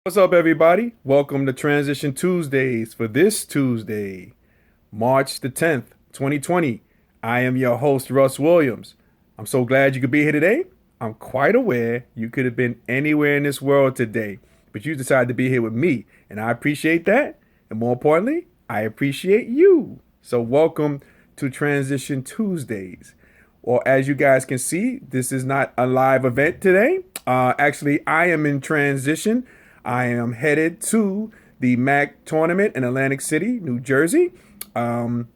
What's up, everybody? Welcome to Transition Tuesdays for this Tuesday, March the 10th, 2020. I am your host, Russ Williams. I'm so glad you could be here today. I'm quite aware you could have been anywhere in this world today, but you decided to be here with me, and I appreciate that. And more importantly, I appreciate you. So, welcome to Transition Tuesdays. Well, as you guys can see, this is not a live event today. Actually, I am in transition. I am headed to the MAC tournament in Atlantic City, New Jersey. Um,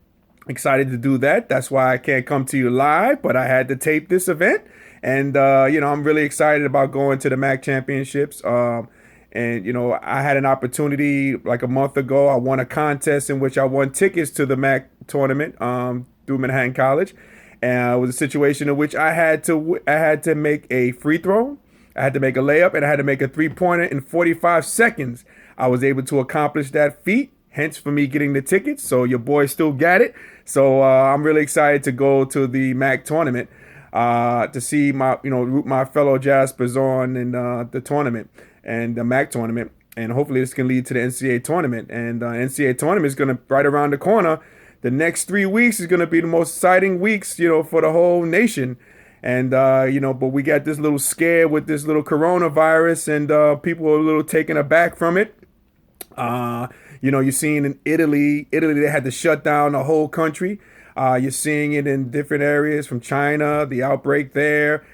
Excited to do that. That's why I can't come to you live, but I had to tape this event. And, I'm really excited about going to the MAC championships. I had an opportunity like a month ago. I won a contest in which I won tickets to the MAC tournament through Manhattan College. And it was a situation in which I had to make a free throw. I had to make a layup and I had to make a 3-pointer in 45 seconds. I was able to accomplish that feat, hence for me getting the tickets. So your boy still got it. So I'm really excited to go to the MAC tournament to see my fellow Jaspers on in the tournament and the MAC tournament. And hopefully this can lead to the NCAA tournament. And NCAA tournament is going to right around the corner. The next 3 weeks is going to be the most exciting weeks, for the whole nation. And, but we got this little scare with this little coronavirus and people are a little taken aback from it. You're seeing in Italy, they had to shut down the whole country. You're seeing it in different areas from China, the outbreak there,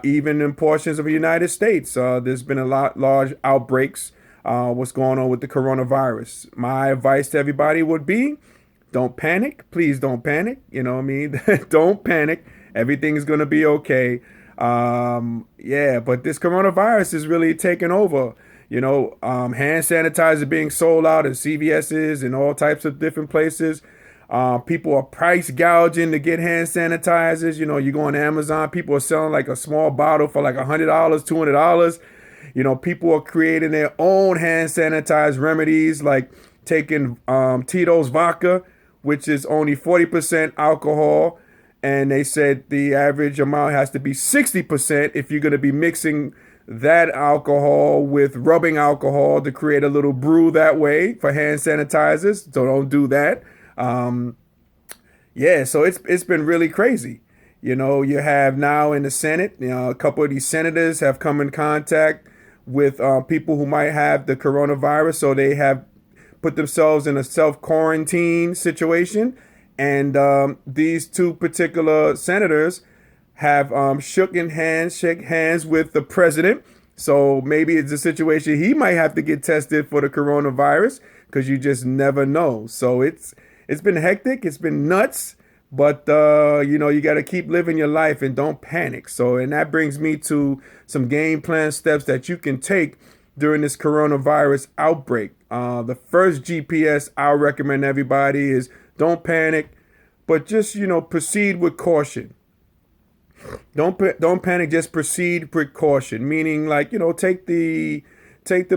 even in portions of the United States. There's been a lot large outbreaks. What's going on with the coronavirus? My advice to everybody would be, don't panic. Please don't panic. You know what I mean? Don't panic. Everything's going to be okay. But this coronavirus is really taking over. Hand sanitizer being sold out at CVS's and all types of different places. People are price gouging to get hand sanitizers. You go on Amazon, people are selling like a small bottle for like $100, $200. People are creating their own hand sanitized remedies, like taking Tito's vodka, which is only 40% alcohol. And they said the average amount has to be 60% if you're going to be mixing that alcohol with rubbing alcohol to create a little brew that way for hand sanitizers. So don't do that. So it's been really crazy. You have now in the Senate, a couple of these senators have come in contact with people who might have the coronavirus. So they have put themselves in a self-quarantine situation. And these two particular senators have shake hands with the president. So maybe it's a situation he might have to get tested for the coronavirus because you just never know. So it's been hectic. It's been nuts. But, you got to keep living your life and don't panic. And that brings me to some game plan steps that you can take during this coronavirus outbreak. The first GPS I'll recommend everybody is don't panic, but just, proceed with caution. Don't panic, just proceed with caution, meaning like, take the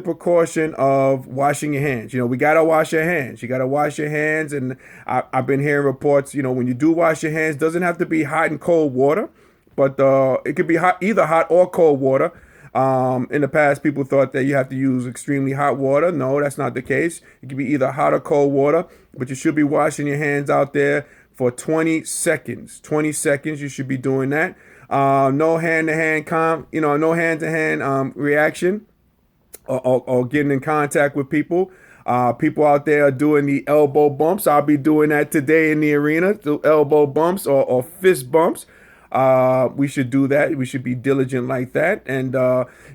precaution of washing your hands. We got to wash your hands. You got to wash your hands. And I've been hearing reports, when you do wash your hands, doesn't have to be hot and cold water, but it could be either hot or cold water. In the past, people thought that you have to use extremely hot water. No, that's not the case. It can be either hot or cold water, but you should be washing your hands out there for 20 seconds. 20 seconds, you should be doing that. No hand-to-hand no hand-to-hand reaction or getting in contact with people. People out there are doing the elbow bumps. I'll be doing that today in the arena, the elbow bumps or fist bumps. We should do that. We should be diligent like that. And,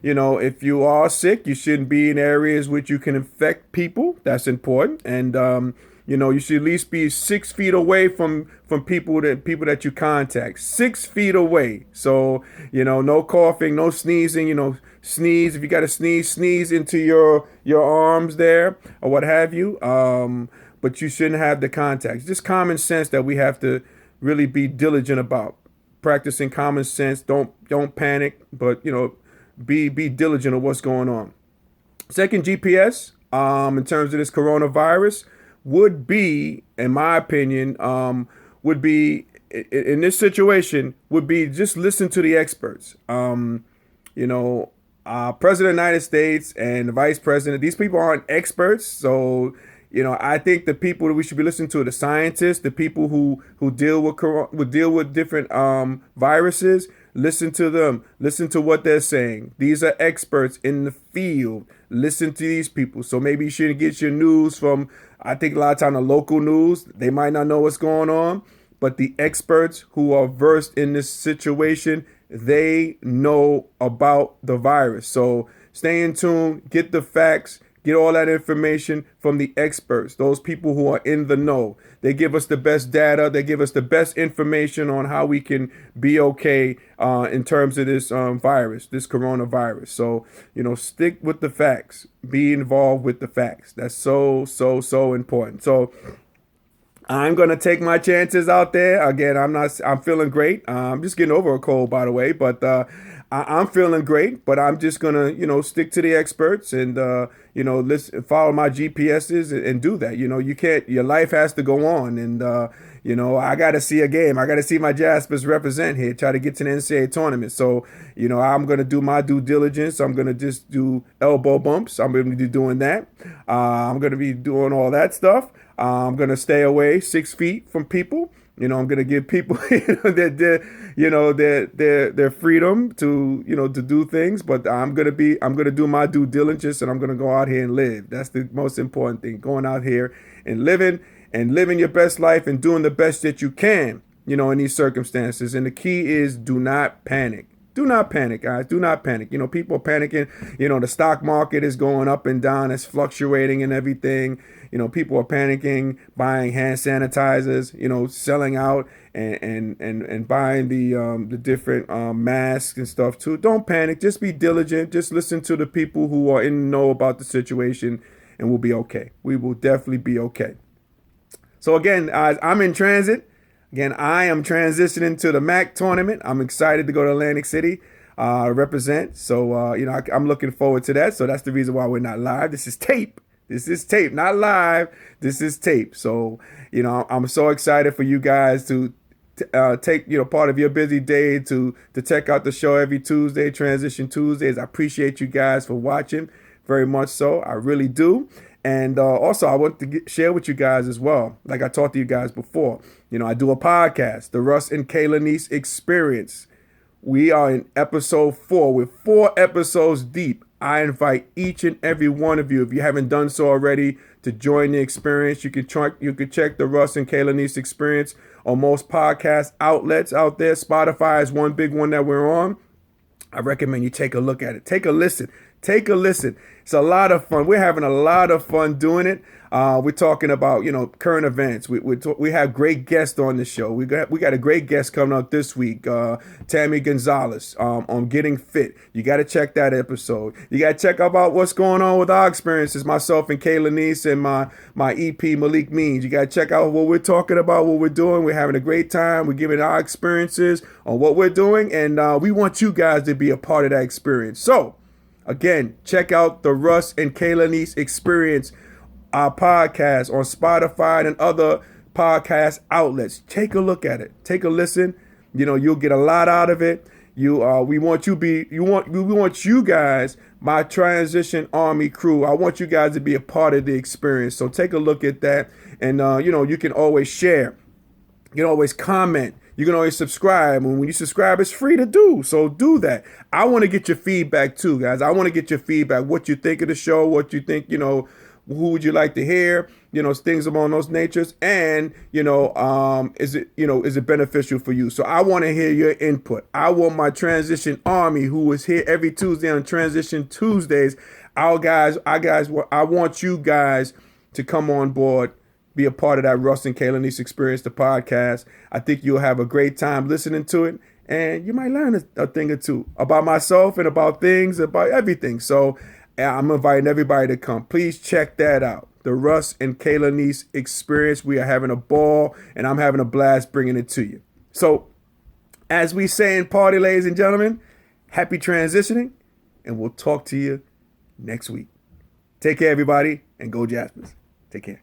if you are sick, you shouldn't be in areas which you can infect people. That's important. And, you should at least be 6 feet away from people that you contact. 6 feet away. So, no coughing, no sneezing, sneeze. If you got to sneeze into your arms there or what have you. But you shouldn't have the contact. It's just common sense that we have to really be diligent about. Practicing common sense. Don't panic, but be diligent of what's going on. Second GPS, in terms of this coronavirus, would be, in my opinion, would be in this situation would be just listen to the experts. You know, President of the United States and the Vice President, these people aren't experts. So, I think the people that we should be listening to are the scientists, the people who deal with different viruses. Listen to them. Listen to what they're saying. These are experts in the field. Listen to these people. So maybe you shouldn't get your news from, I think a lot of time, the local news. They might not know what's going on, but the experts who are versed in this situation, they know about the virus. So stay in tune, get the facts, get all that information from the experts, those people who are in the know. They give us the best data. They give us the best information on how we can be okay in terms of this virus, this coronavirus. So, stick with the facts. Be involved with the facts. That's so, so, so important. So I'm going to take my chances out there. Again, I'm feeling great. I'm just getting over a cold, by the way, but I'm feeling great, but I'm just going to, stick to the experts and, listen, follow my GPSs and do that. You can't, your life has to go on. And, I got to see a game. I got to see my Jaspers represent here, try to get to the NCAA tournament. So, I'm going to do my due diligence. I'm going to just do elbow bumps. I'm going to be doing that. I'm going to be doing all that stuff. I'm going to stay away 6 feet from people. I'm going to give people their freedom to, to do things. But I'm going to do my due diligence, and I'm going to go out here and live. That's the most important thing, going out here and living your best life and doing the best that you can, in these circumstances. And the key is do not panic. Do not panic, guys. Do not panic. People are panicking. The stock market is going up and down. It's fluctuating and everything. People are panicking, buying hand sanitizers, selling out and buying the different masks and stuff too. Don't panic. Just be diligent. Just listen to the people who are in the know about the situation, and we'll be okay. We will definitely be okay. So again, I'm in transit. Again, I am transitioning to the MAC tournament. I'm excited to go to Atlantic City, represent. So, I'm looking forward to that. So that's the reason why we're not live. This is tape. This is tape, not live. This is tape. So, I'm so excited for you guys to take, part of your busy day to check out the show every Tuesday, Transition Tuesdays. I appreciate you guys for watching very much so. I really do. And also, I want to share with you guys as well, like I talked to you guys before, I do a podcast, the Russ and Kayla Niece Experience. We are in episode 4. We're 4 episodes deep. I invite each and every one of you, if you haven't done so already, to join the experience. You can check the Russ and Kayla Niece Experience on most podcast outlets out there. Spotify is one big one that we're on. I recommend you take a look at it. Take a listen. It's a lot of fun. We're having a lot of fun doing it. We're talking about, current events. We have great guests on the show. We got a great guest coming up this week, Tammy Gonzalez, on Getting Fit. You got to check that episode. You got to check out what's going on with our experiences, myself and Kayla Niece and my EP, Malik Means. You got to check out what we're talking about, what we're doing. We're having a great time. We're giving our experiences on what we're doing, and we want you guys to be a part of that experience. So, again, check out the Russ and Kayla Niece Experience, our podcast on Spotify and other podcast outlets. Take a look at it. Take a listen. You'll get a lot out of it. We want you guys, my Transition Army crew. I want you guys to be a part of the experience. So take a look at that. And you can always share. You can always comment. You can always subscribe. And when you subscribe, it's free to do. So do that. I want to get your feedback too, guys. I want to get your feedback. What you think of the show, what you think, who would you like to hear, things along those natures. And, is it beneficial for you? So I want to hear your input. I want my Transition Army, who is here every Tuesday on Transition Tuesdays. I want you guys to come on board. Be a part of that Russ and Kayla Niece Experience, the podcast. I think you'll have a great time listening to it, and you might learn a thing or two about myself and about things, about everything. So I'm inviting everybody to come. Please check that out. The Russ and Kayla Niece Experience. We are having a ball, and I'm having a blast bringing it to you. So as we say in party, ladies and gentlemen, happy transitioning, and we'll talk to you next week. Take care, everybody, and go Jaspers. Take care.